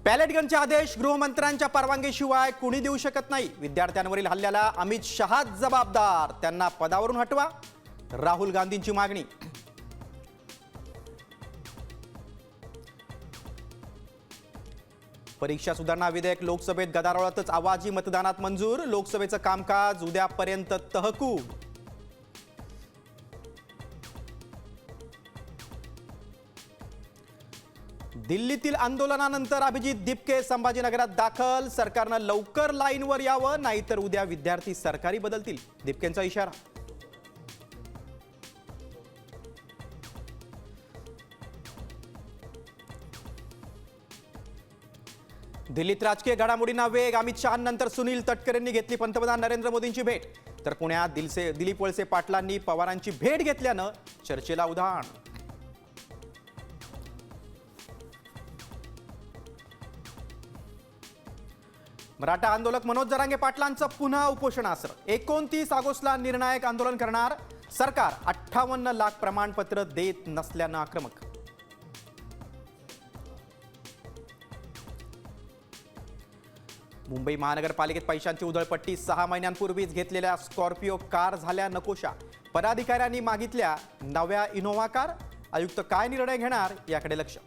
Palette गनचे आदेश गृहमंत्र्यांच्या परवानगीशिवाय कुणी देऊ शकत नाही। विद्यार्थ्यांवरील हल्ल्याला अमित शहा जबाबदार, त्यांना पदावरून हटवा, राहुल गांधींची मागणी। परीक्षा सुधारणा विधेयक लोकसभेत गदारोळातच आवाजी मतदानात मंजूर, लोकसभेचं कामकाज उद्यापर्यंत तहकूब। दिल्लीतील आंदोलनानंतर अभिजित दिपके संभाजीनगरात दाखल, सरकारनं लवकर लाईनवर यावं नाहीतर उद्या विद्यार्थी सरकारी बदलतील, दिपकेंचा इशारा। दिल्लीत राजकीय घडामोडींना वेग, अमित शहांनंतर सुनील तटकरेंनी घेतली पंतप्रधान नरेंद्र मोदींची भेट, तर पुण्यात दिलीप वळसे पाटलांनी पवारांची भेट घेतल्यानं चर्चेला उधाण। मराठा आंदोलक मनोज जरांगे पाटलांचं पुन्हा उपोषणास्त्र, 29 ऑगस्टला निर्णायक आंदोलन करणार, सरकार 58 लाख प्रमाणपत्र देत नसल्यानं आक्रमक। मुंबई महानगरपालिकेत पैशांची उधळपट्टी, 6 महिन्यांपूर्वीच घेतलेल्या स्कॉर्पिओ कार झाल्या नकोशा, पदाधिकाऱ्यांनी मागितल्या नव्या इनोव्हा कार, आयुक्त काय निर्णय घेणार याकडे लक्ष।